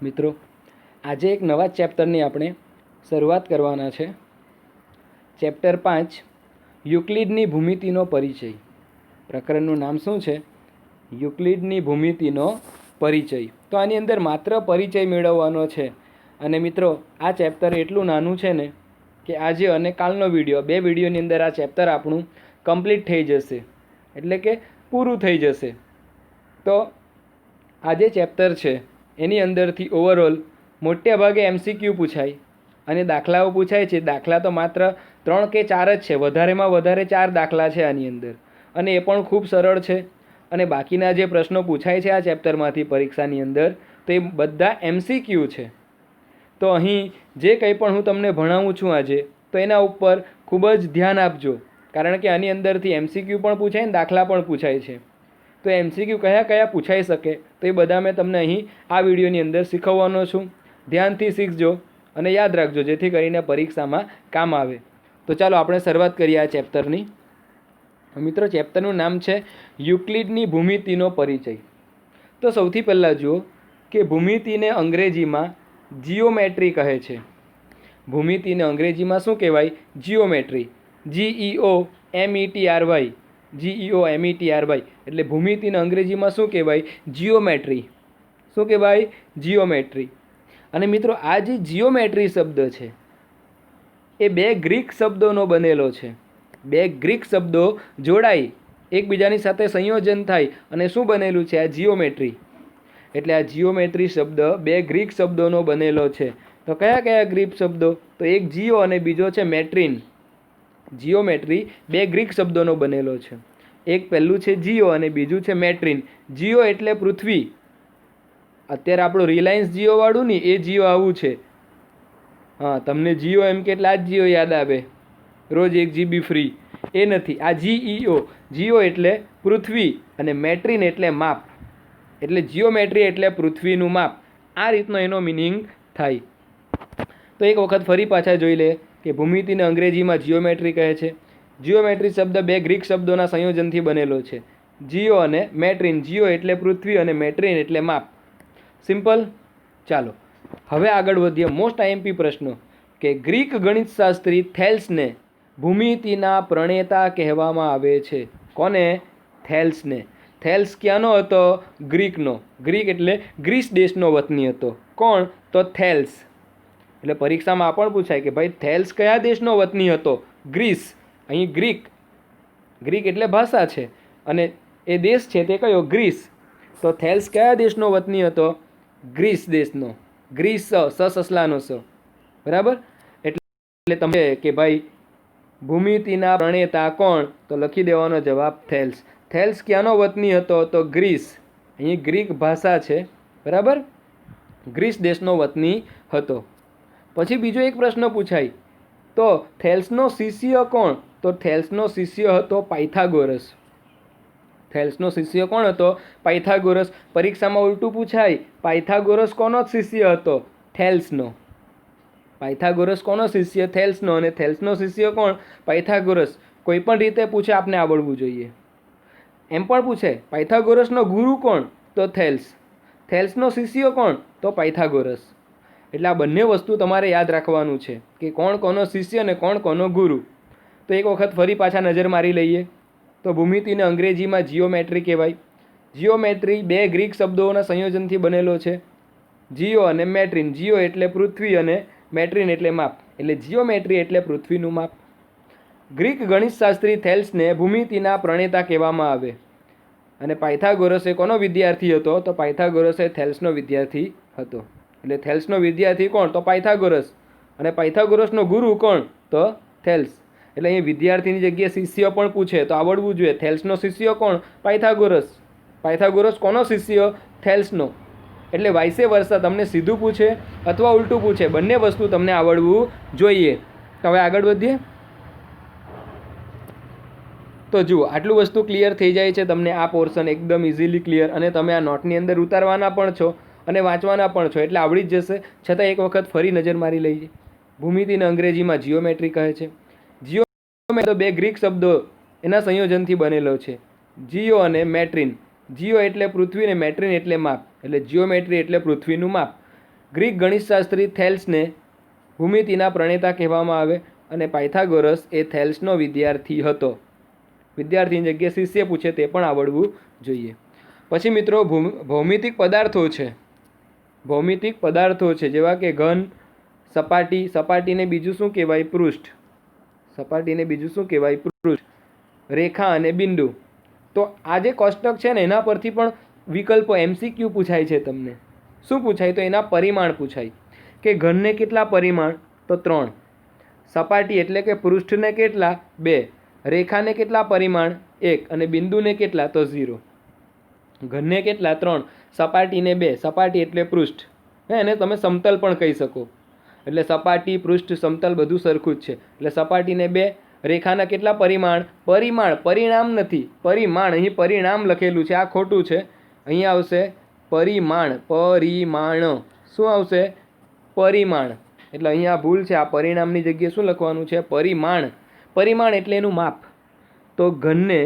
મિત્રો, આજે એક નવા ચેપ્ટરની આપણે શરૂઆત કરવાના છે. ચેપ્ટર 5 યુક્લિડની ભૂમિતિનો પરિચય. પ્રકરણનું નામ શું છે? યુક્લિડની ભૂમિતિનો પરિચય. તો આની અંદર માત્ર પરિચય મેળવવાનો છે. અને મિત્રો, આ ચેપ્ટર એટલું નાનું છે ને કે આજે અને કાલનો વિડીયો, બે વિડીયોની અંદર આ ચેપ્ટર આપણું કમ્પ્લીટ થઈ જશે, એટલે કે પૂરું થઈ જશે. તો આ જે ચેપ્ટર છે એની અંદરથી ઓવરઓલ મોટે ભાગે MCQ પૂછાય અને દાખલાઓ પૂછાય છે. દાખલા તો માત્ર 3 કે 4 જ છે, વધારેમાં વધારે 4 દાખલા છે આની અંદર, અને એ પણ ખૂબ સરળ છે. અને બાકીના જે પ્રશ્નો પૂછાય છે આ ચેપ્ટરમાંથી પરીક્ષાની અંદર, તો એ બધા MCQ છે. તો અહીં જે કંઈ પણ હું તમને ભણાવું છું આજે, તો એના ઉપર ખૂબ જ ધ્યાન આપજો, કારણ કે આની અંદરથી MCQ પણ પૂછાય ને દાખલા પણ પૂછાય છે. તો MCQ કયા કયા પૂછાઈ શકે, તો એ બધા મેં તમને અહીં આ વિડીયોની અંદર શીખવવાનો છું. ધ્યાનથી શીખજો અને યાદ રાખજો, જેથી કરીને પરીક્ષામાં કામ આવે. તો ચાલો આપણે શરૂઆત કરીએ આ ચેપ્ટરની. મિત્રો, ચેપ્ટરનું નામ છે યુક્લિડની ભૂમિતિનો પરિચય. તો સૌથી પહેલાં જુઓ કે ભૂમિતિને અંગ્રેજીમાં જીઓમેટ્રી કહે છે. ભૂમિતિને અંગ્રેજીમાં શું કહેવાય? જીઓમેટ્રી. GEOMETRY. GEOMETRY એટલે ભૂમિતિને અંગ્રેજીમાં શું કહેવાય? જીઓમેટ્રી. શું કહેવાય? જીઓમેટ્રી. અને મિત્રો, આ જે જીઓમેટ્રી શબ્દ છે એ 2 ગ્રીક શબ્દોનો બનેલો છે. 2 ગ્રીક શબ્દો જોડાઈ એકબીજાની સાથે સંયોજન થાય અને શું બનેલું છે? આ જીઓમેટ્રી. એટલે આ જીઓમેટ્રી શબ્દ 2 ગ્રીક શબ્દોનો બનેલો છે. તો કયા કયા ગ્રીક શબ્દો? તો એક જીઓ અને બીજો છે મેટ્રિન. જીઓમેટ્રી 2 ગ્રીક શબ્દોનો બનેલો છે. એક પહેલું છે જીઓ અને બીજું છે મેટ્રિન. જીઓ એટલે પૃથ્વી. અત્યારે આપણું રિલાયન્સ જીઓ વાળું નહીં, એ જીઓ આવું છે. હા, તમને જીઓ એમ કે એટલે આ જ જીઓ યાદ આવે, રોજ 1 GB ફ્રી. એ નથી, આ GEO. જીઓ એટલે પૃથ્વી અને મેટ્રિન એટલે માપ. એટલે જીઓમેટ્રી એટલે પૃથ્વીનું માપ. આ રીતનો એનો મિનિંગ થાય. તો એક વખત ફરી પાછા જોઈ લે કે ભૂમિતિને અંગ્રેજીમાં જીઓમેટ્રી કહે છે. જીઓમેટ્રી શબ્દ 2 ગ્રીક શબ્દોના સંયોજનથી બનેલો છે, જીઓ અને મેટ્રિન. જીઓ એટલે પૃથ્વી અને મેટ્રિન એટલે માપ. સિમ્પલ. ચાલો હવે આગળ વધીએ. મોસ્ટ IMP પ્રશ્નો કે ગ્રીક ગણિતશાસ્ત્રી થેલ્સને ભૂમિતિના પ્રણેતા કહેવામાં આવે છે. કોને? થેલ્સને. થેલ્સ ક્યાંનો હતો? ગ્રીકનો. ગ્રીક એટલે ગ્રીસ દેશનો વતની હતો. કોણ? તો થેલ્સ. એટલે પરીક્ષામાં આ પણ પૂછાય કે ભાઈ થેલ્સ કયા દેશનો વતની હતો? ગ્રીસ. અહીં ગ્રીક. ગ્રીક એટલે ભાષા છે અને એ દેશ છે તે કયો? ગ્રીસ. તો થેલ્સ કયા દેશનો વતની હતો? ગ્રીસ દેશનો. ગ્રીસ, સસલાનો સ. બરાબર. એટલે તમે કે ભાઈ ભૂમિતિના પ્રણેતા કોણ? તો લખી દેવાનો જવાબ થેલ્સ. થેલ્સ ક્યાંનો વતની હતો? તો ગ્રીસ. અહીં ગ્રીક ભાષા છે. બરાબર. ગ્રીસ દેશનો વતની હતો. પછી બીજો એક પ્રશ્ન પૂછાય, તો થેલ્સનો શિષ્ય કોણ? તો થેલ્સનો શિષ્ય હતો પાયથાગોરસ. થેલ્સનો શિષ્ય કોણ હતો? પાયથાગોરસ. પરીક્ષામાં ઉલટું પૂછાય, પાયથાગોરસ કોનો શિષ્ય હતો? થેલ્સનો. પાયથાગોરસ કોનો શિષ્ય? થેલ્સનો. અને થેલ્સનો શિષ્ય કોણ? પાયથાગોરસ. કોઈ પણ રીતે પૂછે, આપને આવડવું જોઈએ. એમ પણ પૂછે પાયથાગોરસનો ગુરુ કોણ? તો થેલ્સ. થેલ્સનો શિષ્ય કોણ? તો પાયથાગોરસ. એટલે આ બંને વસ્તુ તમારે યાદ રાખવાનું છે કે કોણ કોનો શિષ્ય અને કોણ કોનો ગુરુ. તો એક વખત ફરી પાછા નજર મારી લઈએ. તો ભૂમિતિને અંગ્રેજીમાં જીઓમેટ્રી કહેવાય. જીઓમેટ્રી 2 ગ્રીક શબ્દોના સંયોજનથી બનેલો છે, જીઓ અને મેટ્રિન. જીઓ એટલે પૃથ્વી અને મેટ્રિન એટલે માપ. એટલે જીઓમેટ્રી એટલે પૃથ્વીનું માપ. ગ્રીક ગણિતશાસ્ત્રી થેલ્સને ભૂમિતિના પ્રણેતા કહેવામાં આવે. અને પાયથાગોરસ કોનો વિદ્યાર્થી હતો? તો પાયથાગોરસ થેલ્સનો વિદ્યાર્થી હતો. એટલે થેલ્સનો વિદ્યાર્થી કોણ? તો પાયથાગોરસ. અને પાયથાગોરસનો ગુરુ કોણ? તો થેલ્સ. એટલે અહીં વિદ્યાર્થીની જગ્યાએ શિષ્ય પણ પૂછે તો આવડવું જોઈએ. થેલ્સનો શિષ્ય કોણ? પાયથાગોરસ. પાયથાગોરસ કોનો શિષ્ય? થેલ્સનો. એટલે વાઇસે વર્સા તમને સીધું પૂછે અથવા ઉલટું પૂછે, બંને વસ્તુ તમને આવડવું જોઈએ. તો હવે આગળ વધીએ. તો જુઓ, આટલું વસ્તુ ક્લિયર થઈ જાય છે તમને. આ પોર્શન એકદમ ઇઝીલી ક્લિયર, અને તમે આ નોટની અંદર ઉતારવાના પણ છો અને વાંચવાના પણ છો, એટલે આવડી જ જશે. છતાં એક વખત ફરી નજર મારી લઈએ. ભૂમિતિને અંગ્રેજીમાં જીઓમેટ્રી કહે છે. જીઓમેટ્રી તો 2 ગ્રીક શબ્દો એના સંયોજનથી બનેલો છે, જીઓ અને મેટ્રિન. જીઓ એટલે પૃથ્વી અને મેટ્રિન એટલે માપ. એટલે જીઓમેટ્રી એટલે પૃથ્વીનું માપ. ગ્રીક ગણિતશાસ્ત્રી થેલ્સને ભૂમિતિના પ્રણેતા કહેવામાં આવે અને પાયથાગોરસ એ થેલ્સનો વિદ્યાર્થી હતો. વિદ્યાર્થીની જગ્યાએ શિષ્ય પૂછે તે પણ આવડવું જોઈએ. પછી મિત્રો ભૌમિતિક પદાર્થો છે. ભૌમિતિક પદાર્થો છે જેવા કે ઘન, સપાટી, સપાટીને બીજું શું કહેવાય? પૃષ્ઠ. સપાટીને બીજું શું કહેવાય? પૃષ્ઠ. રેખા અને બિંદુ. તો આ જે કોષ્ટક છે ને એના પરથી પણ વિકલ્પો MCQ પૂછાય છે તમને. શું પૂછાય? તો એના પરિમાણ પૂછાય કે ઘનને કેટલા પરિમાણ? તો 3. સપાટી એટલે કે પૃષ્ઠને કેટલા? 2. રેખાને કેટલા પરિમાણ? 1. અને બિંદુને કેટલા? તો 0. ઘનને કેટલા? 3. સપાટીને 2. સપાટી એટલે પૃષ્ઠ. એને તમે સમતલ પણ કહી શકો. એટલે સપાટી, પૃષ્ઠ, સમતલ બધું સરખું જ છે. એટલે સપાટીને 2. રેખાના કેટલા પરિમાણ? પરિમાણ, પરિણામ નથી, પરિમાણ. અહીં પરિણામ લખેલું છે, આ ખોટું છે. અહીંયા આવશે પરિમાણ. પરિમાણ શું આવશે? પરિમાણ. એટલે અહીંયા ભૂલ છે. આ પરિણામની જગ્યાએ શું લખવાનું છે? પરિમાણ. પરિમાણ એટલે એનું માપ. તો ઘનને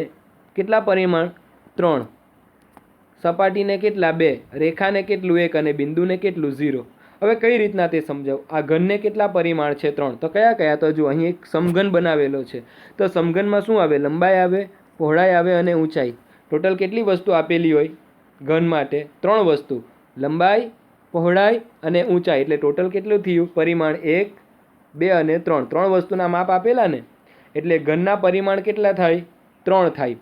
કેટલા પરિમાણ? 3. સપાટીને કેટલા? 2. રેખાને કેટલું? 1. અને બિંદુને કેટલું? 0. હવે કઈ રીતના તે સમજાવ. આ ઘનને કેટલા પરિમાણ છે? 3. તો કયા કયા? તો જો અહીં એક સમઘન બનાવેલો છે. તો સમઘનમાં શું આવે? લંબાઈ આવે, પહોળાઈ આવે અને ઊંચાઈ. ટોટલ કેટલી વસ્તુ આપેલી હોય ઘન માટે? 3 વસ્તુ. લંબાઈ, પહોળાઈ અને ઊંચાઈ. એટલે ટોટલ કેટલું થયું? પરિમાણ 1, 2 અને 3. 3 વસ્તુના માપ આપેલા ને. એટલે ઘનના પરિમાણ કેટલા થાય? 3 થાય.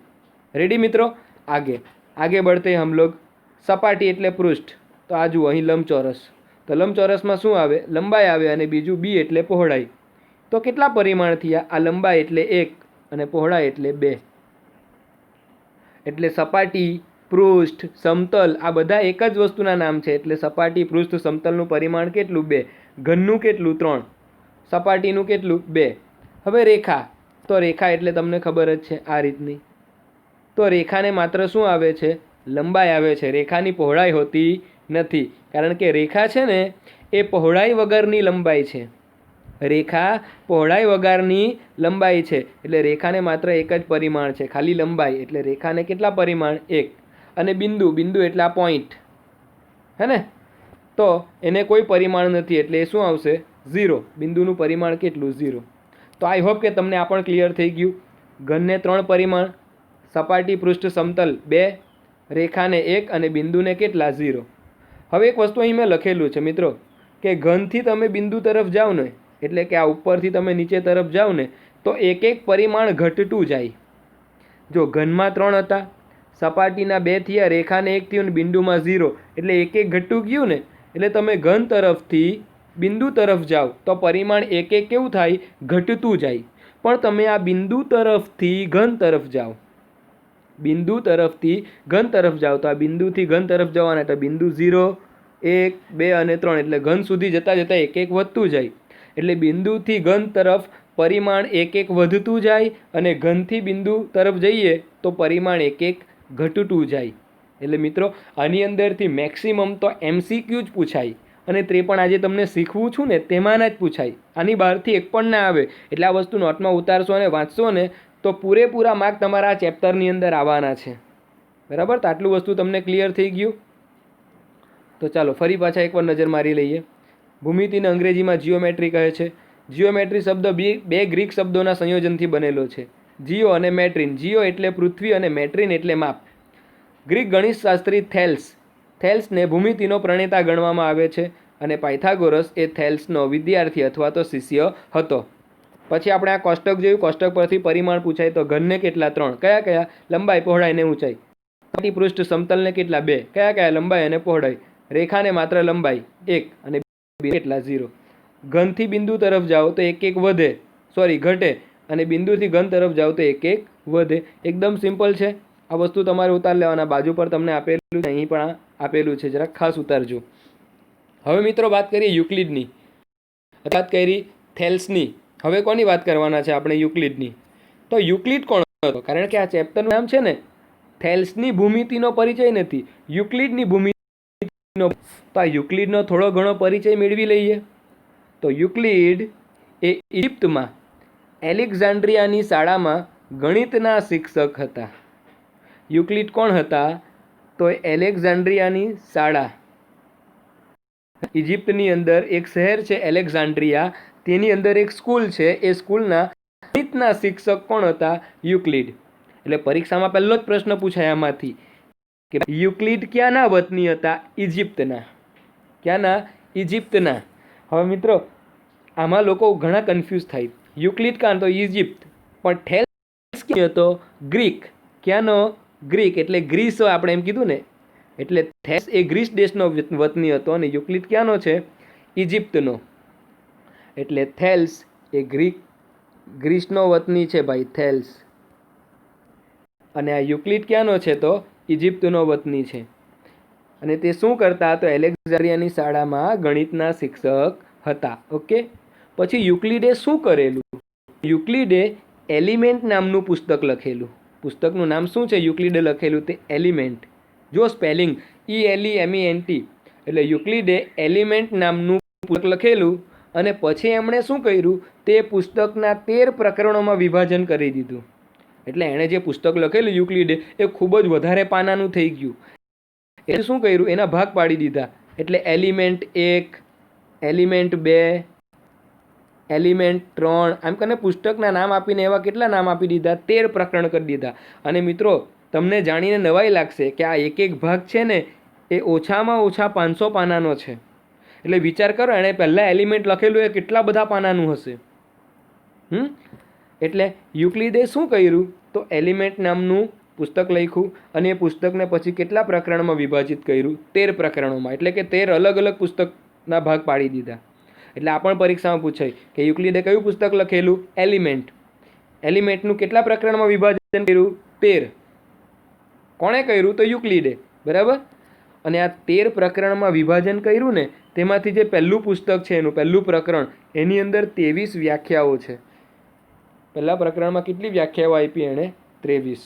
રેડી મિત્રો? आगे बढ़ते हम लोग. सपाटी એટલે પૃષ્ઠ. તો આ જુઓ અહીં લંબચોરસ. તો લંબચોરસમાં શું આવે? લંબાઈ આવે અને બીજું બી એટલે પહોળાઈ. તો કેટલા પરિમાણ થયા? આ લંબાઈ એટલે 1 અને પહોળાઈ એટલે 2. એટલે સપાટી, પૃષ્ઠ, સમતલ આ બધા એક જ વસ્તુના નામ છે. એટલે સપાટી, પૃષ્ઠ, સમતલનું પરિમાણ કેટલું? 2. ઘનનું કેટલું? 3. સપાટીનું કેટલું? 2. હવે રેખા. તો રેખા એટલે તમને ખબર જ છે આ રીતની. તો રેખાને માત્ર શું આવે છે? લંબાઈ આવે છે. રેખાની પહોળાઈ હોતી નથી. કારણ કે રેખા છે ને એ પહોળાઈ વગરની લંબાઈ છે. રેખા પહોળાઈ વગરની લંબાઈ છે. એટલે રેખાને માત્ર એક જ પરિમાણ છે, ખાલી લંબાઈ. એટલે રેખાને કેટલા પરિમાણ? 1. અને બિંદુ, બિંદુ એટલે આ પોઈન્ટ, હે ને? તો એને કોઈ પરિમાણ નથી. એટલે એ શું આવશે? 0. બિંદુનું પરિમાણ કેટલું? 0. તો આઈ હોપ કે તમને આ પણ ક્લિયર થઈ ગયું. ઘનને 3 પરિમાણ, સપાટી, પૃષ્ઠ, સમતલ 2, રેખાને 1 અને બિંદુને કેટલા? 0. હવે એક વસ્તુ અહીં મેં લખેલું છે મિત્રો કે ઘનથી તમે બિંદુ તરફ જાઓ ને, એટલે કે આ ઉપરથી તમે નીચે તરફ જાઓ ને, તો એક એક પરિમાણ ઘટતું જાય. જો ઘનમાં 3 હતા, સપાટીના 2 થયા, રેખાને 1 થયું અને બિંદુમાં 0. એટલે એક એક ઘટતું ગયું ને. એટલે તમે ઘન તરફથી બિંદુ તરફ જાઓ તો પરિમાણ એક એક કેવું થાય? ઘટતું જાય. પણ તમે આ બિંદુ તરફથી ઘન તરફ જાઓ, બિંદુ તરફથી ઘન તરફ જાઓ તો આ બિંદુથી ઘન તરફ જવાના. એટલે બિંદુ 0, 1, 2 અને 3. એટલે ઘન સુધી જતાં જતાં એક એક વધતું જાય. એટલે બિંદુથી ઘન તરફ પરિમાણ એક એક વધતું જાય અને ઘનથી બિંદુ તરફ જઈએ તો પરિમાણ એક એક ઘટતું જાય. એટલે મિત્રો આની અંદરથી મેક્સિમમ તો MCQ જ પૂછાય અને તે પણ આજે તમને શીખવું છું ને તેમાંના જ પૂછાય. આની બહારથી એક પણ ના આવે. એટલે આ વસ્તુ નોટમાં ઉતારશો અને વાંચશો ને તો પૂરેપૂરા માર્ક તમારા આ ચેપ્ટરની અંદર આવવાના છે. બરાબર? તો આટલું વસ્તુ તમને ક્લિયર થઈ ગયું. તો ચાલો ફરી પાછા એકવાર નજર મારી લઈએ. ભૂમિતિને અંગ્રેજીમાં જીઓમેટ્રી કહે છે. જીઓમેટ્રી શબ્દ બે ગ્રીક શબ્દોના સંયોજનથી બનેલો છે, જીઓ અને મેટ્રિન. જીઓ એટલે પૃથ્વી અને મેટ્રિન એટલે માપ. ગ્રીક ગણિતશાસ્ત્રી થેલ્સને ભૂમિતિનો પ્રણેતા ગણવામાં આવે છે અને પાયથાગોરસ એ થેલ્સનો વિદ્યાર્થી અથવા તો શિષ્ય હતો. પછી આપણે આ કોષ્ટક જોયું. કોષ્ટક પરથી પરિમાણ પૂછાય તો ઘનને કેટલા? 3. કયા કયા? લંબાઈ, પહોળાઈ અને ઊંચાઈ. સપાટી, પૃષ્ઠ, સમતલને કેટલા? 2. કયા કયા? લંબાઈ અને પહોળાઈ. રેખાને માત્ર લંબાઈ 1 અને કેટલા? 0. ઘનથી બિંદુ તરફ જાઓ તો એક એક વધે, ઘટે, અને બિંદુથી ઘન તરફ જાઓ તો એક એક વધે. એકદમ સિમ્પલ છે. આ વસ્તુ તમારે ઉતાર લેવાના. બાજુ પર તમને આપેલું છે, અહીં પણ આપેલું છે, જરાક ખાસ ઉતારજો. હવે મિત્રો વાત કરીએ યુક્લિડની. વાત કરી થેલ્સની. હવે કોની વાત કરવાના છે આપણે? યુક્લિડની. તો યુક્લિડ કોણ હતો? કારણ કે આ ચેપ્ટરનું નામ છે ને થેલ્સની ભૂમિતિનો પરિચય નથી, યુક્લિડની ભૂમિતિનો. તો આ યુક્લિડનો થોડો ઘણો પરિચય મેળવી લઈએ. તો યુક્લિડ એ ઇજિપ્તમાં એલેક્ઝાન્ડ્રિયાની શાળામાં ગણિતના શિક્ષક હતા. યુક્લિડ કોણ હતા? તો એલેક્ઝાન્ડ્રિયાની શાળા ઇજિપ્તની અંદર એક શહેર છે એલેક્ઝાન્ડ્રિયા, તેની અંદર એક સ્કૂલ છે. એ સ્કૂલના ગણિતના શિક્ષક કોણ હતા? યુક્લિડ. એટલે પરીક્ષામાં પહેલો જ પ્રશ્ન પૂછાય આમાંથી કે યુક્લિડ ક્યાંના વતની હતા? ઇજિપ્તના. ક્યાંના? ઇજિપ્તના. હવે મિત્રો આમાં લોકો ઘણા કન્ફ્યુઝ થાય. યુક્લિડ કાં તો ઇજિપ્ત, પણ થેલ્સ ક્યાં હતો? ગ્રીક. ક્યાંનો? ગ્રીક. એટલે ગ્રીસ આપણે એમ કીધું ને, એટલે થેલ્સ એ ગ્રીસ દેશનો વતની હતો અને યુક્લિડ ક્યાંનો છે? ઇજિપ્તનો. એટલે થેલ્સ એ ગ્રીસનો વતની છે ભાઈ, થેલ્સ. અને આ યુક્લિડ ક્યાંનો છે? તો ઇજિપ્તનો વતની છે. અને તે શું કરતા? તો એલેક્ઝાન્ડ્રિયાની શાળામાં ગણિતના શિક્ષક હતા. ઓકે. પછી યુક્લિડે શું કરેલું? યુક્લિડે એલિમેન્ટ નામનું પુસ્તક લખેલું. પુસ્તકનું નામ શું છે? યુક્લિડે લખેલું તે એલિમેન્ટ. જો સ્પેલિંગ ELEMENT. એટલે યુક્લિડે એલિમેન્ટ નામનું પુસ્તક લખેલું અને પછી એમણે શું કર્યું? તે પુસ્તકના 13 પ્રકરણોમાં વિભાજન કરી દીધું. એટલે એણે જે પુસ્તક લખેલું યુક્લિડે એ ખૂબ જ વધારે પાનાનું થઈ ગયું. એ શું કર્યું? એના ભાગ પાડી દીધા. એટલે એલિમેન્ટ 1, એલિમેન્ટ 2, એલિમેન્ટ 3, આમ કરીને પુસ્તકના નામ આપીને એવા કેટલા નામ આપી દીધા? 13 પ્રકરણ કરી દીધા. અને મિત્રો તમને જાણીને નવાઈ લાગશે કે આ એક એક ભાગ છે ને એ ઓછામાં ઓછા 500 પાનાનો છે. એટલે વિચાર કરો, એણે પહેલાં એલિમેન્ટ લખેલું એ કેટલા બધા પાનાનું હશે. એટલે યુક્લિડે શું કર્યું? તો એલિમેન્ટ નામનું પુસ્તક લખ્યું અને એ પુસ્તકને પછી કેટલા પ્રકરણમાં વિભાજિત કર્યું? 13 પ્રકરણોમાં. એટલે કે 13 અલગ અલગ પુસ્તકના ભાગ પાડી દીધા. એટલે આ પણ પરીક્ષામાં પૂછાય કે યુક્લિડે કયું પુસ્તક લખેલું? એલિમેન્ટ. એલિમેન્ટનું કેટલા પ્રકરણમાં વિભાજન કર્યું? 13. કોણે કર્યું? તો યુક્લિડે. બરાબર. અને આ 13 પ્રકરણમાં વિભાજન કર્યું ને, તેમાંથી જે પહેલું પુસ્તક છે એનું પહેલું પ્રકરણ, એની અંદર 23 વ્યાખ્યાઓ છે. પહેલા પ્રકરણમાં કેટલી વ્યાખ્યાઓ આપી એણે? 23.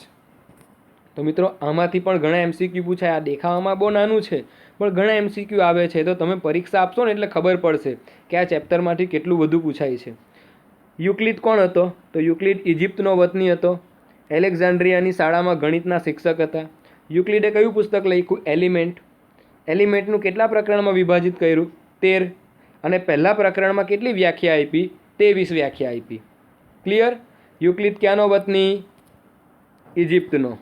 તો મિત્રો આમાંથી પણ ઘણા MCQ પૂછાય. આ દેખાવામાં બહુ નાનું છે પણ ઘણા MCQ આવે છે. તો તમે પરીક્ષા આપશો ને એટલે ખબર પડશે કે આ ચેપ્ટરમાંથી કેટલું બધું પૂછાય છે. યુક્લિડ કોણ હતો? તો યુક્લિડ ઇજિપ્તનો વતની હતો. એલેક્ઝાન્ડ્રિયાની શાળામાં ગણિતના શિક્ષક હતા. યુક્લિડે કયું પુસ્તક લખ્યું? એલિમેન્ટ. એલિમેન્ટનું કેટલા પ્રકરણમાં વિભાજિત કર્યું? 13. અને પહેલા પ્રકરણમાં કેટલી વ્યાખ્યા આપી? 23 વ્યાખ્યા આપી. ક્લિયર? યુક્લિડ ક્યાંનો વતની? ઇજિપ્તનો.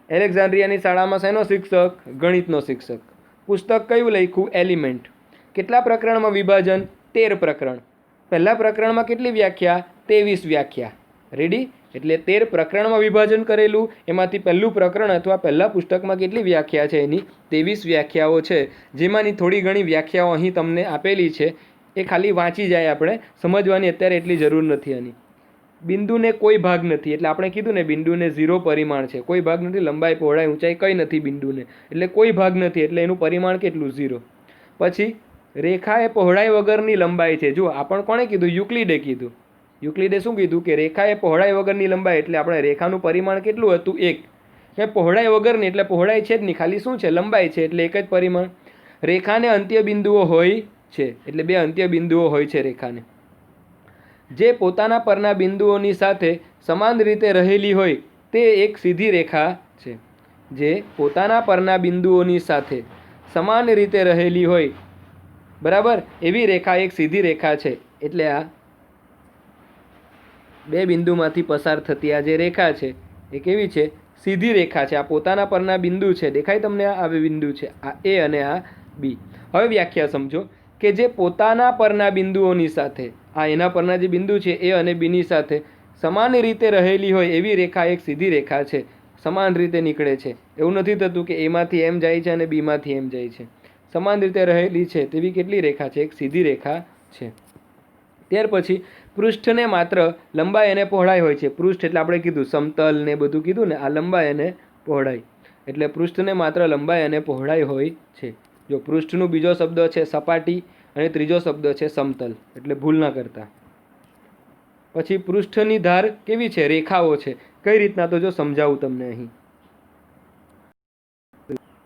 એલેક્ઝાન્ડ્રિયાની શાળામાં શેનો શિક્ષક? ગણિતનો શિક્ષક. પુસ્તક કયું લખ્યું? એલિમેન્ટ. કેટલા પ્રકરણમાં વિભાજન? 13 પ્રકરણ. પહેલા પ્રકરણમાં કેટલી વ્યાખ્યા? 23 વ્યાખ્યા. રેડી? એટલે 13 પ્રકરણમાં વિભાજન કરેલું, એમાંથી પહેલું પ્રકરણ અથવા પહેલા પુસ્તકમાં કેટલી વ્યાખ્યા છે? એની 23 વ્યાખ્યાઓ છે. જેમાંની થોડી ઘણી વ્યાખ્યાઓ અહીં તમને આપેલી છે, એ ખાલી વાંચી જાય, આપણે સમજવાની અત્યારે એટલી જરૂર નથી. આની બિંદુને કોઈ ભાગ નથી. એટલે આપણે કીધું ને બિંદુને 0 પરિમાણ છે, કોઈ ભાગ નથી. લંબાઈ, પહોળાઈ, ઊંચાઈ કંઈ નથી બિંદુને, એટલે કોઈ ભાગ નથી. એટલે એનું પરિમાણ કેટલું? 0. પછી રેખા એ પહોળાઈ વગરની લંબાઈ છે. જો આ પણ કોણે કીધું? યુક્લિડે કીધું. યુક્લિડે શું કીધું? કે રેખા એ પહોળાઈ વગરની લંબાઈ. એટલે આપણે રેખાનું પરિમાણ કેટલું હતું? 1. એ પહોળાઈ વગરની એટલે પહોળાઈ છે જ નહીં, ખાલી શું છે? લંબાઈ છે, એટલે એક જ પરિમાણ. રેખાને અંત્ય બિંદુઓ હોય છે, એટલે 2 અંત્ય બિંદુઓ હોય છે રેખાને. જે પોતાના પરના બિંદુઓની સાથે સમાન રીતે રહેલી હોય તે એક સીધી રેખા છે. જે પોતાના પરના બિંદુઓની સાથે સમાન રીતે રહેલી હોય, બરાબર, એવી રેખા એક સીધી રેખા છે. એટલે આ 2 બિંદુમાંથી પસાર થતી આ જે રેખા છે એ કેવી છે? સીધી રેખા છે. આ પોતાના પરના બિંદુ છે, દેખાય તમને? આ બિંદુ છે, આ A અને આ B. હવે વ્યાખ્યા સમજો કે જે પોતાના પરના બિંદુઓની સાથે, આ એના પરના જે બિંદુ છે A અને B ની સાથે સમાન રીતે રહેલી હોય એવી રેખા એક સીધી રેખા છે. સમાન રીતે નીકળે છે. એવું નથી થતું કે A માંથી એમ જાય છે અને B માંથી એમ જાય છે. સમાન રીતે રહેલી છે તેવી કેટલી રેખા છે? એક સીધી રેખા છે. ત્યાર પછી પૃષ્ઠને માત્ર લંબાઈ અને પહોળાઈ હોય છે. પૃષ્ઠ એટલે આપણે કીધું સમતલ ને બધું કીધું ને, આ લંબાઈ અને પહોળાઈ. એટલે પૃષ્ઠને માત્ર લંબાઈ અને પહોળાઈ હોય છે. જો પૃષ્ઠનું બીજો શબ્દ છે સપાટી અને ત્રીજો શબ્દ છે સમતલ, એટલે ભૂલ ના કરતા. પછી પૃષ્ઠની ધાર કેવી છે? રેખાઓ છે. કઈ રીતના? તો જો સમજાવું તમને. અહીં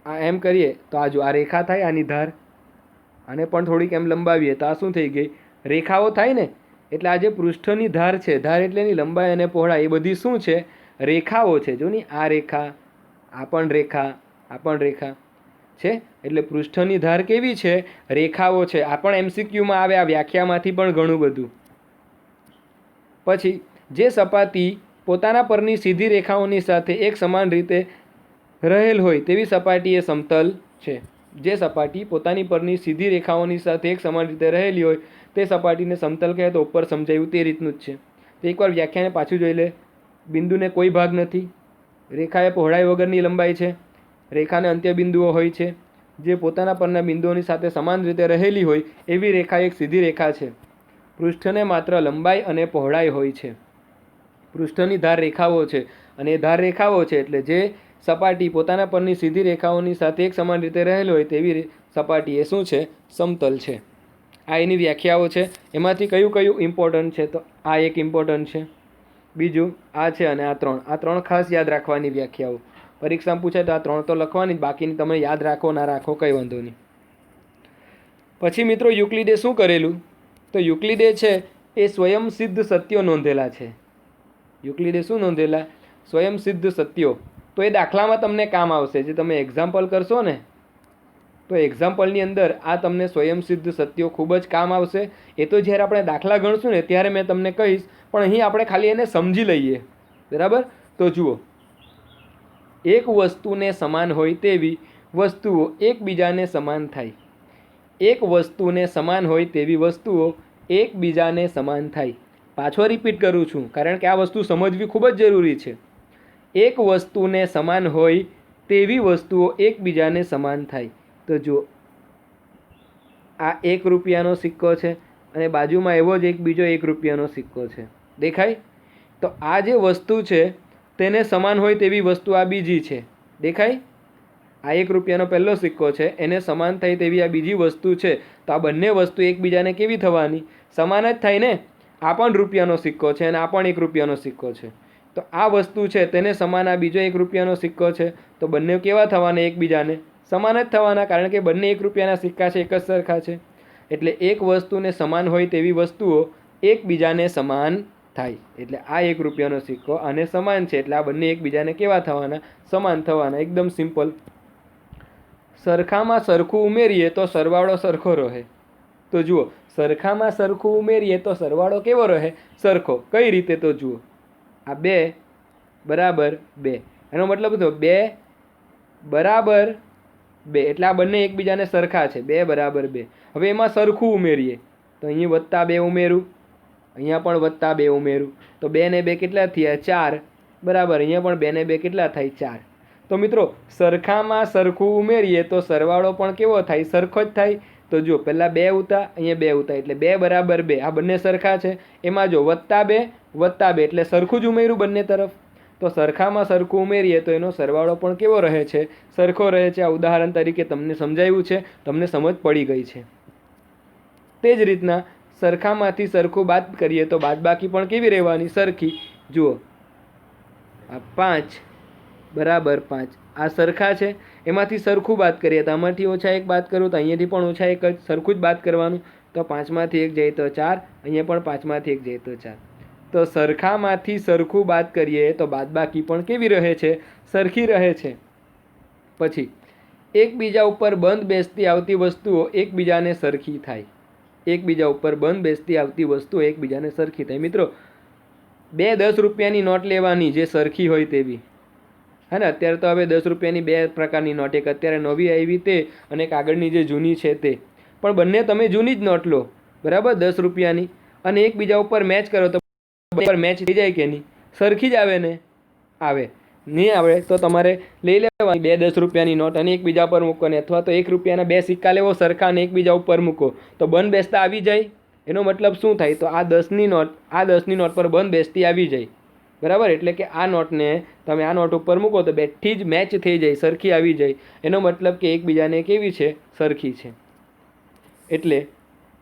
આ એમ કરીએ તો આ જો આ રેખા થાય, આની ધાર. આને પણ થોડીક એમ લંબાવીએ તો આ શું થઈ ગઈ? રેખાઓ થાય ને. એટલે આ જે પૃષ્ઠની ધાર છે, ધાર એટલે એની લંબાઈ અને પહોળાઈ, એ બધી શું છે? રેખાઓ છે. જો ની, આ રેખા, આ પણ રેખા, આ પણ રેખા. છે, એટલે પૃષ્ઠની ધાર કેવી છે? રેખાઓ છે. આ પણ MCQમાં આવે, આ વ્યાખ્યામાંથી પણ ઘણું બધું. પછી જે સપાટી પોતાના પરની સીધી રેખાઓની સાથે એક સમાન રીતે રહેલ હોય તેવી સપાટી એ સમતલ છે. જે સપાટી પોતાની પરની સીધી રેખાઓની સાથે એક સમાન રીતે રહેલી હોય તે સપાટીને સમતલ કહે. તો ઉપર સમજાયું તે રીતનું જ છે. તો એકવાર વ્યાખ્યાને પાછું જોઈ લે. બિંદુને કોઈ ભાગ નથી, રેખા એ પહોળાઈ વગરની લંબાઈ છે, રેખાને અંત્યબિંદુઓ હોય છે, જે પોતાના પરના બિંદુઓની સાથે સમાન રીતે રહેલી હોય એવી રેખા એક સીધી રેખા છે. પૃષ્ઠને માત્ર લંબાઈ અને પહોળાઈ હોય છે. પૃષ્ઠની ધાર રેખાઓ છે, અને એ ધાર રેખાઓ છે એટલે જે સપાટી પોતાના પરની સીધી રેખાઓની સાથે એક સમાન રીતે રહેલી હોય તેવી સપાટી એ શું છે? સમતલ છે. આ એની વ્યાખ્યાઓ છે. એમાંથી કયું કયું ઇમ્પોર્ટન્ટ છે? તો આ એક ઇમ્પોર્ટન્ટ છે, બીજું આ છે, અને આ ત્રણ ખાસ યાદ રાખવાની વ્યાખ્યાઓ. પરીક્ષામાં પૂછે તો આ 3 તો લખવાની, બાકીની તમે યાદ રાખો ના રાખો કંઈ વાંધો નહીં. પછી મિત્રો યુક્લિડે શું કરેલું? તો યુક્લિડે છે એ સ્વયંસિદ્ધ સત્યો નોંધેલા છે. યુક્લિડે શું નોંધેલા? સ્વયંસિદ્ધ સત્યો. તો એ દાખલામાં તમને કામ આવશે. જે તમે એક્ઝામ્પલ કરશો ને, તો એક્ઝામ્પલની અંદર આ તમને સ્વયંસિદ્ધ સત્યો ખૂબ જ કામ આવશે. એ તો જ્યારે આપણે દાખલા ગણશું ને ત્યારે મેં તમને કહીશ, પણ અહીં આપણે ખાલી એને સમજી લઈએ. બરાબર? તો જુઓ, એક વસ્તુને સમાન હોય તેવી વસ્તુઓ એકબીજાને સમાન થાય. એક વસ્તુને સમાન હોય તેવી વસ્તુઓ એકબીજાને સમાન થાય. પાછો રિપીટ કરું છું, કારણ કે આ વસ્તુ સમજવી ખૂબ જ જરૂરી છે. એક વસ્તુને સમાન હોય તેવી વસ્તુઓ એકબીજાને સમાન થાય. તો જુઓ, આ 1 રૂપિયાનો સિક્કો છે, અને બાજુમાં એવો જ એક બીજો 1 રૂપિયાનો સિક્કો છે. દેખાય? તો આ જે વસ્તુ છે તેને સમાન હોય તેવી વસ્તુ આ બીજી છે. દેખાય? આ 1 રૂપિયાનો પહેલો સિક્કો છે, એને સમાન થાય તેવી આ બીજી વસ્તુ છે. તો આ બંને વસ્તુ એકબીજાને કેવી થવાની? સમાન જ થાય ને. આ પણ રૂપિયાનો સિક્કો છે અને આ પણ 1 રૂપિયાનો સિક્કો છે. તો આ વસ્તુ છે તેને સમાન આ બીજો 1 રૂપિયાનો સિક્કો છે. તો બંને કેવા થવાના? એકબીજાને સમાન જ થવાના, કારણ કે બંને 1 રૂપિયાના સિક્કા છે, એક જ સરખા છે. એટલે એક વસ્તુને સમાન હોય તેવી વસ્તુઓ એકબીજાને સમાન થાય. એટલે આ 1 રૂપિયાનો સિક્કો આને સમાન છે, એટલે આ બંને એકબીજાને કેવા થવાના? સમાન થવાના. એકદમ સિમ્પલ. સરખામાં સરખું ઉમેરીએ તો સરવાળો સરખો રહે. તો જુઓ, સરખામાં સરખું ઉમેરીએ તો સરવાળો કેવો રહે? સરખો. કઈ રીતે? તો જુઓ, આ 2 બરાબર 2, એનો મતલબ તો 2 બરાબર 2, એટલે આ બંને એકબીજાને સરખા છે. 2 બરાબર 2. હવે એમાં સરખું ઉમેરીએ તો અહીં +2 ઉમેરું, અહીંયા પણ +2 ઉમેરું, તો 2 ને 2 કેટલા થયા? 4 બરાબર. અહીંયા પણ 2 ને 2 કેટલા થાય? 4. તો મિત્રો સરખામાં સરખું ઉમેરીએ તો સરવાળો પણ કેવો થાય? સરખો જ થાય. તો જો પહેલાં 2 ઉતા, અહીંયા 2 ઉતા, એટલે 2 બરાબર 2. આ બંને સરખા છે. એમાં જો +2 એટલે સરખું જ ઉમેર્યું બંને તરફ. તો સરખામાં સરખું ઉમેરીએ તો એનો સરવાળો પણ કેવો રહે છે? સરખો રહે છે. આ ઉદાહરણ તરીકે તમને સમજાવ્યું છે, તમને સમજ પડી ગઈ છે. તે જ રીતના સરખામાંથી સરખું બાદ કરીએ તો બાદબાકી પણ કેવી રહેવાની? સરખી. જુઓ, આ 5 બરાબર 5, આ સરખા છે. એમાંથી સરખું બાદ કરીએ તો આમાંથી -1 બાદ કરું તો અહીંયાથી પણ -1 જ સરખું જ બાદ કરવાનું. તો 5માંથી 1 જાય તો 4, અહીંયા પણ 5માંથી 1 જાય તો 4. તો સરખામાંથી સરખું બાદ કરીએ તો બાદબાકી પણ કેવી રહે છે? સરખી રહે છે. પછી એકબીજા ઉપર બંધ બેસતી આવતી વસ્તુઓ એકબીજાને સરખી થાય. એકબીજા ઉપર બંધ બેસતી આવતી વસ્તુઓ એકબીજાને સરખી થાય. મિત્રો 2 10 રૂપિયાની નોટ લેવાની જે સરખી હોય તેવી. હે ને? અત્યારે તો હવે 10 રૂપિયાની 2 પ્રકારની નોટ, એક અત્યારે નવી આવી તે અને એક આગળની જે જૂની છે તે. પણ બંને તમે જૂની જ નોટ લો, બરાબર, 10 રૂપિયાની, અને એકબીજા ઉપર મેચ કરો તો મેચ થઈ જાય કે નહીં? સરખી જ આવે ને? આવે. નહીં આવે તો તમારે લઈ લેવાની 2 10 રૂપિયાની નોટ અને એકબીજા પર મૂકો, ને અથવા તો 1 રૂપિયાના 2 સિક્કા લેવો સરખા અને એકબીજા ઉપર મૂકો તો બંધ બેસતા આવી જાય. એનો મતલબ શું થાય? તો આ 10ની નોટ પર બંધ બેસતી આવી જાય. બરાબર? એટલે કે આ નોટને તમે આ નોટ ઉપર મૂકો તો બેઠી જ મેચ થઈ જાય, સરખી આવી જાય. એનો મતલબ કે એકબીજાને કેવી છે? સરખી છે. એટલે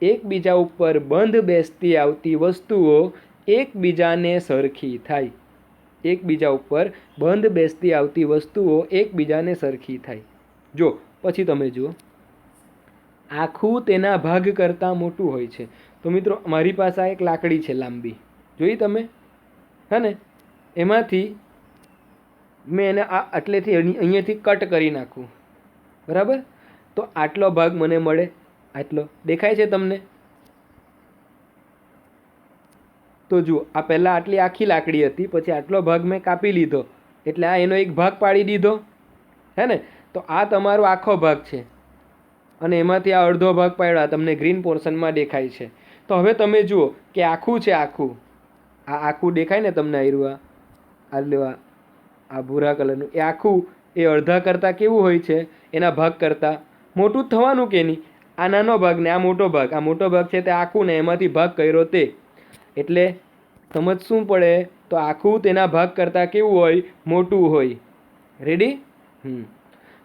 એકબીજા ઉપર બંધ બેસતી આવતી વસ્તુઓ એકબીજાને સરખી થાય. એકબીજા ઉપર બંધ બેસતી આવતી વસ્તુઓ એકબીજાને સરખી થાય. જો પછી તમે જુઓ, આખું તેના ભાગ કરતાં મોટું હોય છે. તો મિત્રો મારી પાસે આ એક લાકડી છે લાંબી, જોઈ તમે? હે ને? એમાંથી મેં એને આ આટલેથી અહીંયાથી કટ કરી નાખું, બરાબર. તો આટલો ભાગ મને મળે, આટલો દેખાય છે તમને? તો જુઓ, આ પહેલાં આટલી આખી લાકડી હતી, પછી આટલો ભાગ મેં કાપી લીધો, એટલે આ એનો એક ભાગ પાડી દીધો, હે ને? તો આ તમારો આખો ભાગ છે અને એમાંથી આ અડધો ભાગ પાડ્યો, તમને ગ્રીન પોર્શનમાં દેખાય છે. તો હવે તમે જુઓ કે આખું છે, આખું આ આખું દેખાય ને તમને? આયરું આ લેવા, આ ભૂરા કલરનું એ આખું, એ અડધા કરતાં કેવું હોય છે? એના ભાગ કરતાં મોટું જ થવાનું કે નહીં? આ નાનો ભાગ ને આ મોટો ભાગ છે તે આખું, ને એમાંથી ભાગ કર્યો તે, એટલે સમજ શું પડે? તો આખું તેના ભાગ કરતાં કેવું હોય? મોટું હોય. રેડી?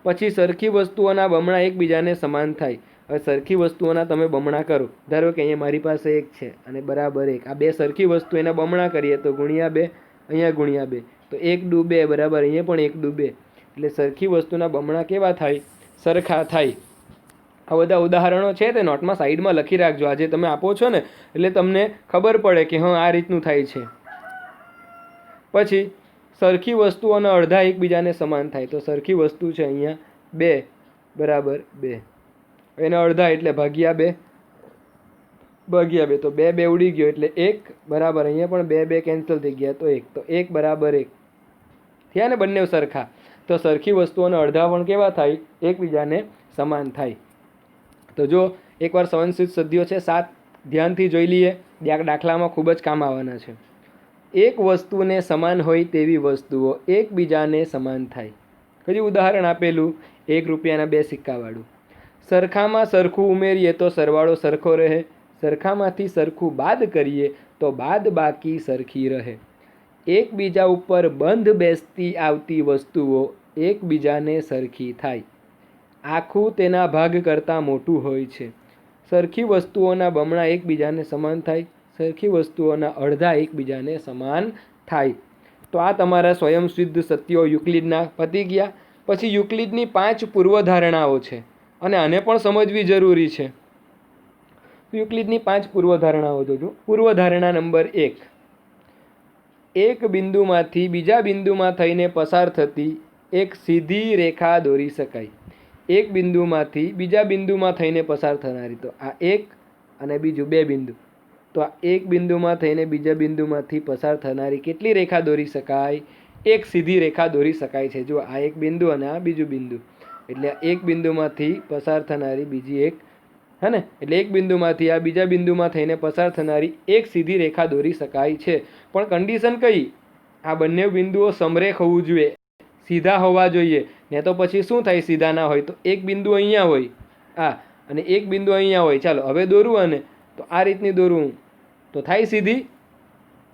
પછી સરખી વસ્તુઓના બમણા એકબીજાને સમાન થાય. હવે સરખી વસ્તુઓના તમે બમણા કરો. ધારો કે અહીંયા મારી પાસે એક છે અને બરાબર એક, આ બે સરખી વસ્તુ એના બમણા કરીએ તો ગુણ્યા 2, અહીંયા ગુણ્યા 2, તો 1 દુ 2 બરાબર, અહીંયા પણ 1 દુ 2. એટલે સરખી વસ્તુના બમણા કેવા થાય? સરખા થાય. આ બધા ઉદાહરણો છે તે નોટમાં સાઈડમાં લખી રાખજો. આજે તમે આપો છો ને એટલે તમને ખબર પડે કે હા, આ રીતનું થાય છે. પછી સરખી વસ્તુઓના અડધા એકબીજાને સમાન થાય. તો સરખી વસ્તુ છે અહીંયા 2 બરાબર 2, એના અડધા એટલે ભાગ્યા 2, તો 2 2 ઉડી ગયો એટલે 1 બરાબર, અહીંયા પણ 2 2 કેન્સલ થઈ ગયા તો 1, તો 1 બરાબર 1 થયા ને બંને સરખા. તો સરખી વસ્તુઓના અડધા પણ કેવા થાય? એકબીજાને સમાન થાય. તો જો એકવાર સંવંશિત સદીઓ છે 7, ધ્યાનથી જોઈ લઈએ, દાખલામાં ખૂબ જ કામ આવવાના છે. એક વસ્તુને સમાન હોય તેવી વસ્તુઓ એકબીજાને સમાન થાય. કયું ઉદાહરણ આપેલું? 1 રૂપિયાના 2 સિક્કાવાળું. સરખામાં સરખું ઉમેરીએ તો સરવાળો સરખો રહે, સરખામાંથી સરખું બાદ કરીએ તો બાદ બાકી સરખી રહે. એકબીજા ઉપર બંધ બેસતી આવતી વસ્તુઓ એકબીજાને સરખી થાય. આખું તેના ભાગ કરતાં મોટું હોય છે. સરખી વસ્તુઓના બમણા એકબીજાને સમાન થાય, સરખી વસ્તુઓના અડધા એકબીજાને સમાન થાય. તો આ તમારા સ્વયંસિદ્ધ સત્યો યુક્લિડના પતી ગયા. પછી યુક્લિડની 5 પૂર્વધારણાઓ છે અને આને પણ સમજવી જરૂરી છે. યુક્લિડની 5 પૂર્વધારણાઓ જોજો. પૂર્વધારણા નંબર 1, એક બિંદુમાંથી બીજા બિંદુમાં થઈને પસાર થતી એક સીધી રેખા દોરી શકાય. એક બિંદુમાંથી બીજા બિંદુમાં થઈને પસાર થનારી, તો આ એક અને બીજું 2 બિંદુ, તો આ એક બિંદુમાં થઈને બીજા બિંદુમાંથી પસાર થનારી કેટલી રેખા દોરી શકાય? એક સીધી રેખા દોરી શકાય છે. જો આ એક બિંદુ અને આ બીજું બિંદુ, એટલે એક બિંદુમાંથી પસાર થનારી બીજી એક, હે ને? એટલે એક બિંદુમાંથી આ બીજા બિંદુમાં થઈને પસાર થનારી એક સીધી રેખા દોરી શકાય છે. પણ કન્ડિશન કઈ? આ બંને બિંદુઓ સમરેખ હોવું જોઈએ, સીધા હોવા જોઈએ. ને તો પછી શું થાય? સીધા ના હોય તો એક બિંદુ અહીંયા હોય આ, અને એક બિંદુ અહીંયા હોય. ચાલો હવે દોરવું, અને તો આ રીતની દોરવું તો થાય સીધી?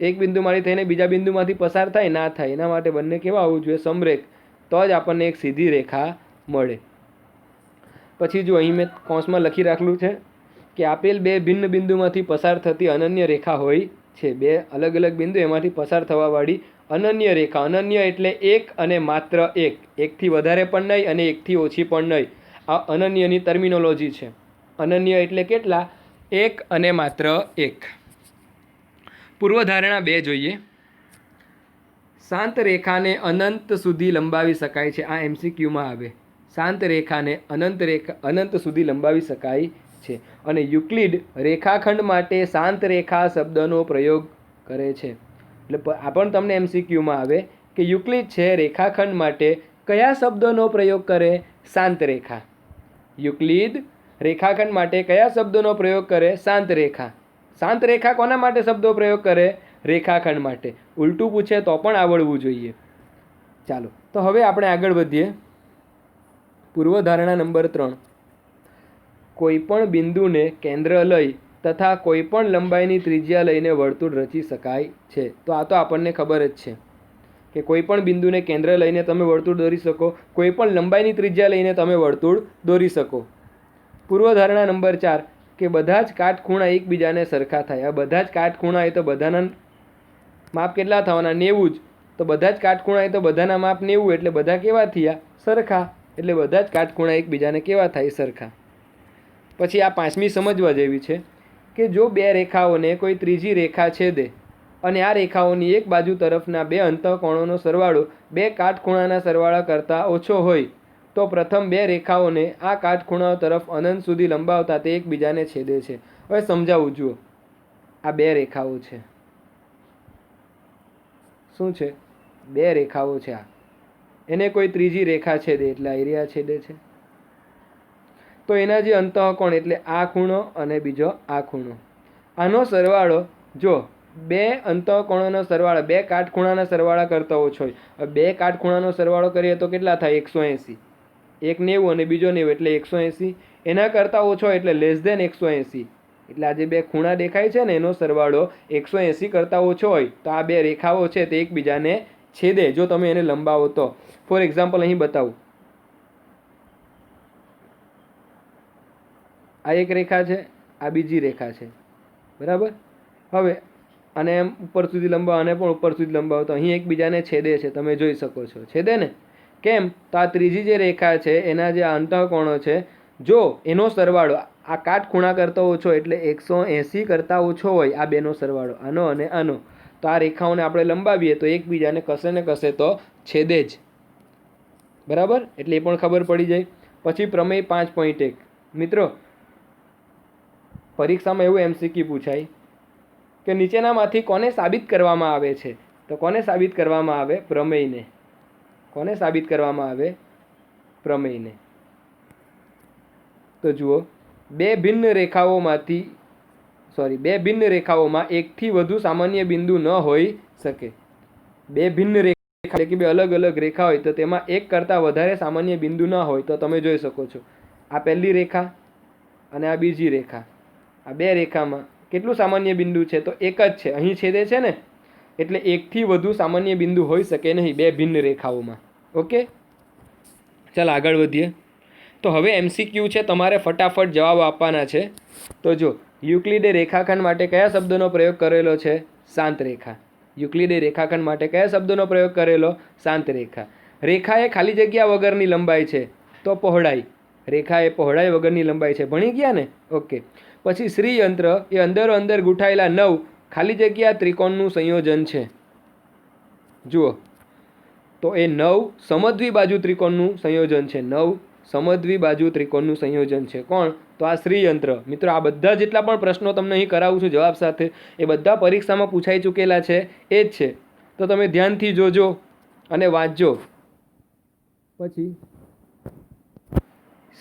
એક બિંદુમાંથી થઈને બીજા બિંદુમાંથી પસાર થાય? ના થાય. એના માટે બંને કેવા હોવું જોઈએ? સમરેખ. તો જ આપણને એક સીધી રેખા મળે. પછી જો અહીં મેં કૌંસમાં લખી રાખેલું છે કે આપેલ 2 ભિન્ન બિંદુમાંથી પસાર થતી અનન્ય રેખા હોય છે. 2 અલગ અલગ બિંદુ, એમાંથી પસાર થવાવાળી અનન્ય રેખા. અનન્ય એટલે એક અને માત્ર એક, એકથી વધારે પણ નહીં અને એકથી ઓછી પણ નહીં. આ અનન્યની ટર્મિનોલોજી છે. અનન્ય એટલે કેટલા? એક અને માત્ર એક. પૂર્વધારણા 2 જોઈએ. શાંત રેખાને અનંત સુધી લંબાવી શકાય છે. આ MCQમાં આવે. શાંત રેખાને અનંત સુધી લંબાવી શકાય છે. અને યુક્લિડ રેખાખંડ માટે શાંત રેખા શબ્દનો પ્રયોગ કરે છે. એટલે આ પણ તમને MCQમાં આવે કે યુક્લિડ છે રેખાખંડ માટે કયા શબ્દનો પ્રયોગ કરે? શાંત રેખા. યુક્લિડ રેખાખંડ માટે કયા શબ્દનો પ્રયોગ કરે? શાંત રેખા. શાંત રેખા કોના માટે શબ્દો પ્રયોગ કરે? રેખાખંડ માટે. ઉલટું પૂછે તો પણ આવડવું જોઈએ. ચાલો તો હવે આપણે આગળ વધીએ. પૂર્વધારણા નંબર 3, કોઈપણ બિંદુને કેન્દ્ર લઈ તથા કોઈપણ લંબાઈની ત્રિજ્યા લઈને વર્તુળ રચી શકાય છે. તો આ તો આપણને ખબર જ છે કે કોઈપણ બિંદુને કેન્દ્ર લઈને તમે વર્તુળ દોરી શકો, કોઈપણ લંબાઈની ત્રિજ્યા લઈને તમે વર્તુળ દોરી શકો. પૂર્વધારણા નંબર 4, કે બધા જ કાટખૂણા એકબીજાને સરખા થાય. આ બધા જ કાટખૂણા એ તો બધાના માપ કેટલા થવાના? 90 જ. તો બધા જ કાટખૂણા એ તો બધાના માપ 90, એટલે બધા કેવા થયા? સરખા. એટલે બધા જ કાટખૂણા એકબીજાને કેવા થાય? સરખા. પછી આ 5મી સમજવા જેવી છે કે જો 2 રેખાઓને કોઈ ત્રીજી રેખા છેદે અને આ રેખાઓની એક બાજુ તરફના 2 અંતઃકોણોનો સરવાળો 2 કાટખૂણાના સરવાળા કરતાં ઓછો હોય તો પ્રથમ બે રેખાઓને આ કાટખૂણાઓ તરફ અનંત સુધી લંબાવતા તે એકબીજાને છેદે છે. હવે સમજાવું. જુઓ, આ બે રેખાઓ છે. શું છે? બે રેખાઓ છે. આ એને કોઈ ત્રીજી રેખા છેદે એટલે આ એરિયા છેદે છે. તો એના જે અંતઃકોણ એટલે આ ખૂણો અને બીજો આ ખૂણો, આનો સરવાળો, જો બે અંતઃકોણોનો સરવાળો બે કાટખૂણાના સરવાળા કરતા ઓછો હોય. હવે બે કાટખૂણાનો સરવાળો કરીએ તો કેટલા થાય? 180. એક 90 અને બીજો 90 એટલે 180. એના કરતાં ઓછો એટલે લેસ ધેન 180. એટલે આ જે બે ખૂણા દેખાય છે ને એનો સરવાળો 180 કરતાં ઓછો હોય તો આ બે રેખાઓ છે તે એકબીજાને છેદે, જો તમે એને લંબાવો તો. ફોર એક્ઝામ્પલ અહીં બતાવું. આ એક રેખા છે, આ બીજી રેખા છે, બરાબર. હવે અને એમ ઉપર સુધી લંબાવો અને પણ ઉપર સુધી લંબાવો તો અહીં એકબીજાને છેદે છે, તમે જોઈ શકો છો. છેદે ને? કેમ? તો આ ત્રીજી જે રેખા છે એના જે અંતઃકોણો છે, જો એનો સરવાળો આ કાટખૂણા કરતાં ઓછો એટલે 180 કરતાં ઓછો હોય, આ બેનો સરવાળો આનો અને આનો, તો આ રેખાઓને આપણે લંબાવીએ તો એકબીજાને કશે ને કશે તો છેદે જ, બરાબર. એટલે એ પણ ખબર પડી જાય. પછી પ્રમેય 5.1. મિત્રો, પરીક્ષામાં એવું MCQ પૂછાય કે નીચેનામાંથી કોને સાબિત કરવામાં આવે છે? તો કોને સાબિત કરવામાં આવે? પ્રમેયને. કોને સાબિત કરવામાં આવે? પ્રમેયને. તો જુઓ, બે ભિન્ન રેખાઓમાં એકથી વધુ સામાન્ય બિંદુ ન હોઈ શકે. બે ભિન્ન રેખા એટલે કે બે અલગ અલગ રેખા હોય તો તેમાં એક કરતાં વધારે સામાન્ય બિંદુ ન હોય તો તમે જોઈ શકો છો. આ પહેલી રેખા અને આ બીજી રેખા, આ બે રેખામાં કેટલું સામાન્ય બિંદુ છે? તો એક જ છે. અહીં છેદે છે ને, એટલે એકથી વધુ સામાન્ય બિંદુ હોઈ શકે નહીં બે ભિન્ન રેખાઓમાં. ઓકે, ચાલ આગળ વધીએ. તો હવે MCQ છે, તમારે ફટાફટ જવાબ આપવાના છે. તો જો, યુક્લિડે રેખાખંડ માટે કયા શબ્દનો પ્રયોગ કરેલો છે? શાંત રેખા. યુક્લિડે રેખાખંડ માટે કયા શબ્દનો પ્રયોગ કરેલો? શાંત રેખા. રેખા એ ખાલી જગ્યા વગરની લંબાઈ છે તો પહોળાઈ. રેખા એ પહોળાઈ વગરની લંબાઈ છે. ભણી ગયા ને? ઓકે. પછી શ્રીયંત્ર એ અંદરો અંદર ગૂંથાયેલા 9 ખાલી જગ્યા ત્રિકોણનું સંયોજન છે. જુઓ, તો એ 9 સમદ્વિબાજુ ત્રિકોણનું સંયોજન છે. 9 સમદ્વિબાજુ ત્રિકોણનું સંયોજન છે. કોણ? તો આ શ્રીયંત્ર. મિત્રો, આ બધા જેટલા પણ પ્રશ્નો તમને અહીં કરાવું છું જવાબ સાથે, એ બધા પરીક્ષામાં પૂછાઈ ચૂકેલા છે, એ જ છે. તો તમે ધ્યાનથી જોજો અને વાંચજો. પછી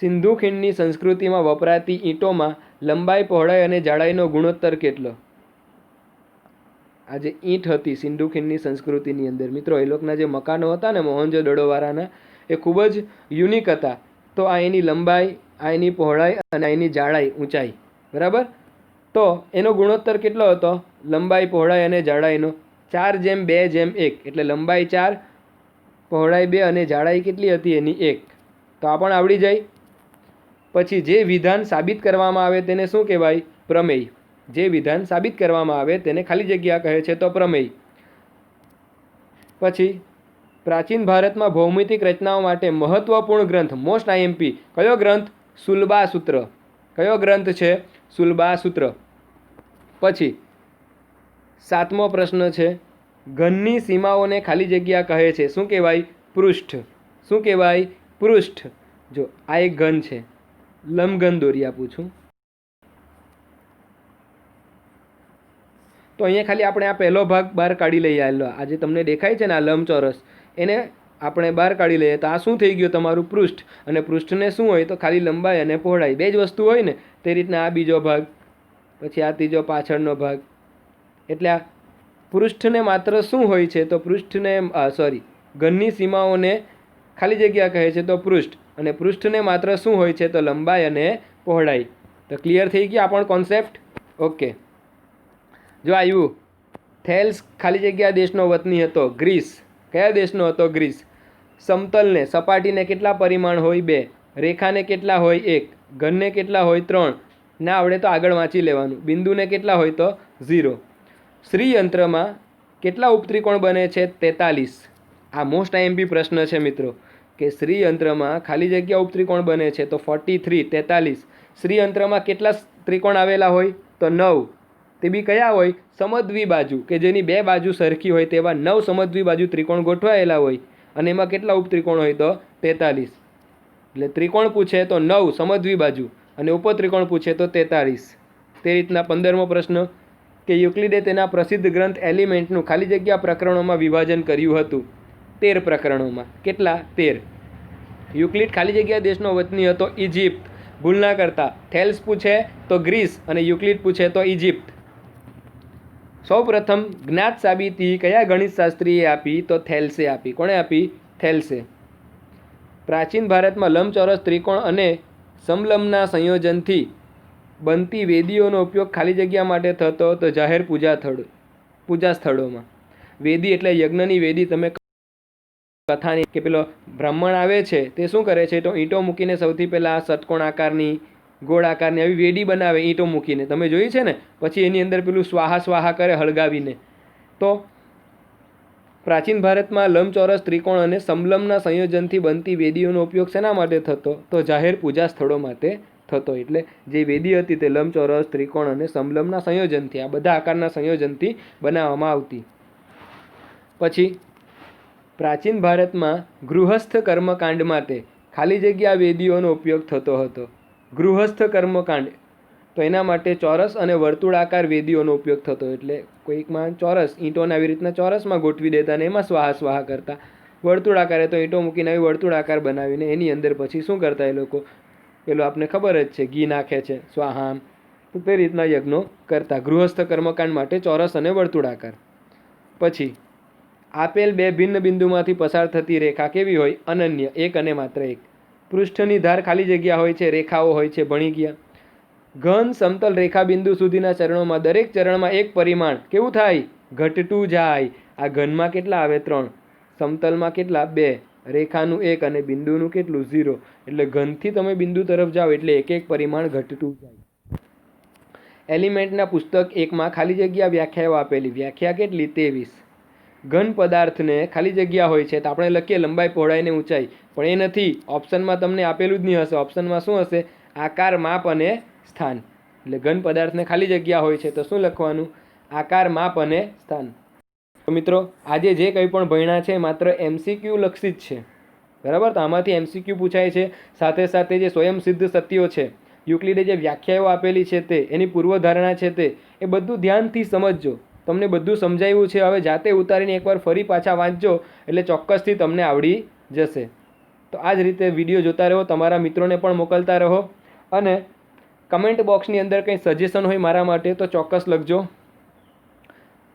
સિંધુ ખીણની સંસ્કૃતિમાં વપરાતી ઈંટોમાં લંબાઈ, પહોળાઈ અને જાડાઈનો ગુણોત્તર કેટલો? આ જે ઈંટ હતી સિંધુ ખીણની સંસ્કૃતિની અંદર, મિત્રો, એ લોકોના જે મકાનો હતા ને મોહનજો-દડોવાળાના, એ ખૂબ જ યુનિક હતા. તો આ એની લંબાઈ, આ એની પહોળાઈ અને આ એની જાડાઈ, ઊંચાઈ, બરાબર. તો એનો ગુણોત્તર કેટલો હતો? લંબાઈ, પહોળાઈ અને જાડાઈનો 4:2:1. એટલે લંબાઈ 4, પહોળાઈ 2 અને જાડાઈ કેટલી હતી એની 1. તો આ પણ આવડી જાય. પછી જે વિધાન સાબિત કરવામાં આવે તેને શું કહેવાય? પ્રમેય. જે વિધાન સાબિત કરવામાં આવે તેને ખાલી જગ્યા કહે છે તો પ્રમેય. પછી પ્રાચીન ભારતમાં ભૌમિતિક રચનાઓ માટે મહત્વપૂર્ણ ગ્રંથ, મોસ્ટ IMP, કયો ગ્રંથ? શુલ્બાસૂત્ર. કયો ગ્રંથ છે? શુલ્બાસૂત્ર. પછી 7મો પ્રશ્ન છે, ઘનની સીમાઓને ખાલી જગ્યા કહે છે. શું કહેવાય? પૃષ્ઠ. શું કહેવાય? પૃષ્ઠ. જો આ એક ઘન છે, લંબઘન દોરી આપું છું. તો અહીંયા ખાલી આપણે આ પહેલો ભાગ બહાર કાઢી લઈએ. આ જે તમને દેખાય છે ને આ લંબચોરસ, એને આપણે બહાર કાઢી લઈએ તો આ શું થઈ ગયું? તમારું પૃષ્ઠ. અને પૃષ્ઠને શું હોય? તો ખાલી લંબાઈ અને પહોળાઈ, બે જ વસ્તુ હોય ને. તે રીતના આ બીજો ભાગ, પછી આ ત્રીજો પાછળનો ભાગ. એટલે આ પૃષ્ઠને માત્ર શું હોય છે? તો પૃષ્ઠને ઘનની સીમાઓને ખાલી જગ્યા કહે છે તો પૃષ્ઠ. અને પૃષ્ઠને માત્ર શું હોય છે? તો લંબાઈ અને પહોળાઈ. તો ક્લિયર થઈ ગયા આ પણ કોન્સેપ્ટ? ઓકે. જો આવ્યું, થેલ્સ ખાલી જગ્યા દેશનો વતની હતો. ગ્રીસ. કયા દેશનો હતો? ગ્રીસ. સમતલને, સપાટીને કેટલા પરિમાણ હોય? 2. રેખાને કેટલા હોય? 1. ઘનને કેટલા હોય? 3. ના આવડે તો આગળ વાંચી લેવાનું. બિંદુને કેટલા હોય? તો 0. શ્રીયંત્રમાં કેટલા ઉપત્રિકોણ બને છે? 43. આ મોસ્ટ IMP પ્રશ્ન છે મિત્રો, કે શ્રીયંત્રમાં ખાલી જગ્યા ઉપત્રિકોણ બને છે તો 43, 43. શ્રીયંત્રમાં કેટલા ત્રિકોણ આવેલા હોય? તો 9. તે બી કયા હોય? સમદ્વિબાજુ, કે જેની બે બાજુ સરખી હોય તેવા 9 સમદ્વિબાજુ ત્રિકોણ ગોઠવાયેલા હોય. અને એમાં કેટલા ઉપત્રિકોણ હોય? તો 43. એટલે ત્રિકોણ પૂછે તો 9 સમદ્વી બાજુ અને ઉપત્રિકોણ પૂછે તો 43. તે રીતના 15મો પ્રશ્ન કે યુક્લિડે તેના પ્રસિદ્ધ ગ્રંથ એલિમેન્ટનું ખાલી જગ્યા પ્રકરણોમાં વિભાજન કર્યું હતું. 13 પ્રકરણોમાં. કેટલા? 13. યુક્લિડ ખાલી જગ્યા દેશનો વતની હતો ઇજિપ્ત. ભૂલ ના કરતા. થેલ્સ પૂછે તો ગ્રીસ અને યુક્લિડ પૂછે તો ઇજિપ્ત. સૌ પ્રથમ જ્ઞાત સાબિતી કયા ગણિતશાસ્ત્રીએ આપી? તો થેલ્સે આપી. કોણે આપી? થેલ્સે. પ્રાચીન ભારતમાં લંબચોરસ ત્રિકોણ અને સમલંબના સંયોજનથી બનતી વેદીઓનો ઉપયોગ ખાલી જગ્યા માટે થતો તો જાહેર પૂજા સ્થળોમાં. વેદી એટલે યજ્ઞની વેદી. તમે કથાની કે પેલો બ્રાહ્મણ આવે છે તે શું કરે છે? તો ઈંટો મૂકીને સૌથી પહેલાં ષટકોણ આકારની, ગોળ આકારની આવી વેદી બનાવે ઈંટો મૂકીને. તમે જોઈ છે ને? પછી એની અંદર પેલું સ્વાહા સ્વાહા કરે હળગાવીને. તો પ્રાચીન ભારતમાં લંબચોરસ ત્રિકોણ અને સમલંબના સંયોજનથી બનતી વેદીઓનો ઉપયોગ શેના માટે થતો? તો જાહેર પૂજા સ્થળો માટે થતો. એટલે જે વેદી હતી તે લંબચોરસ ત્રિકોણ અને સમલંબના સંયોજનથી, આ બધા આકારના સંયોજનથી બનાવવામાં આવતી. પછી પ્રાચીન ભારતમાં ગૃહસ્થ કર્મકાંડ માટે ખાલી જગ્યા વેદીઓનો ઉપયોગ થતો હતો. ગૃહસ્થ કર્મકાંડ તો એના માટે ચોરસ અને વર્તુળાકાર વેદીઓનો ઉપયોગ થતો. એટલે કોઈકમાં ચોરસ ઈંટોને આવી રીતના ચોરસમાં ગોઠવી દેતા અને એમાં સ્વાહા સ્વાહા કરતા. વર્તુળાકારે તો ઈંટો મૂકીને આવી વર્તુળાકાર બનાવીને એની અંદર પછી શું કરતા એ લોકો? પેલો આપને ખબર જ છે, ઘી નાખે છે, સ્વાહા. તો તે રીતના યજ્ઞો કરતા. ગૃહસ્થ કર્મકાંડ માટે ચોરસ અને વર્તુળાકાર. પછી આપેલ બે ભિન્ન બિંદુમાંથી પસાર થતી રેખા કેવી હોય? અનન્ય, એક અને માત્ર એક. પૃષ્ઠની ધાર ખાલી જગ્યા હોય છે, રેખાઓ હોય છે, ભણી ગયા. ઘન સમતલ રેખા બિંદુ સુધીના ચરણોમાં દરેક ચરણમાં એક પરિમાણ કેવું થાય? ઘટતું જાય. આ ઘનમાં કેટલા આવે? 3. સમતલમાં કેટલા? 2. રેખાનું 1 અને બિંદુનું કેટલું? 0. એટલે ઘનથી તમે બિંદુ તરફ જાઓ એટલે એક એક પરિમાણ ઘટતું જાય. એલિમેન્ટના પુસ્તક 1માં ખાલી જગ્યા વ્યાખ્યાઓ આપેલી. વ્યાખ્યા કેટલી? 23. ઘન પદાર્થને ખાલી જગ્યા હોય છે તો આપણે લખીએ લંબાઈ, પહોળાઈ ને ઊંચાઈ, પણ એ નથી. ઓપ્શનમાં તમને આપેલું જ નહીં હશે. ઓપ્શનમાં શું હશે? આકાર, માપ અને સ્થાન. એટલે ઘન પદાર્થને ખાલી જગ્યા હોય છે તો શું લખવાનું? આકાર, માપ અને સ્થાન. તો મિત્રો આજે જે કંઈ પણ ભણ્યા છે માત્ર MCQ લક્ષી જ છે, બરાબર? તો આમાંથી MCQ પૂછાય છે. સાથે સાથે જે સ્વયંસિદ્ધ સત્યો છે, યુક્લિડે જે વ્યાખ્યાઓ આપેલી છે તે, એની પૂર્વધારણા છે તે, એ બધું ધ્યાનથી સમજજો. તમને બધું સમજાવ્યું છે. હવે જાતે ઉતારીને એકવાર ફરી પાછા વાંચજો એટલે ચોક્કસથી તમને આવડી જશે. તો આ જ રીતે વિડીયો જોતા રહો, તમારા મિત્રોને પણ મોકલતા રહો અને કમેન્ટ બોક્સની અંદર કંઈ સજેશન હોય મારા માટે તો ચોક્કસ લખજો,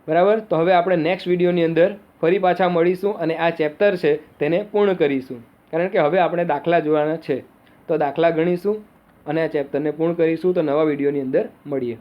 બરાબર? તો હવે આપણે નેક્સ્ટ વિડીયોની અંદર ફરી પાછા મળીશું અને આ ચેપ્ટર છે તેને પૂર્ણ કરીશું. કારણ કે હવે આપણે દાખલા જોવાના છે તો દાખલા ગણીશું અને આ ચેપ્ટરને પૂર્ણ કરીશું. તો નવા વિડીયોની અંદર મળીએ.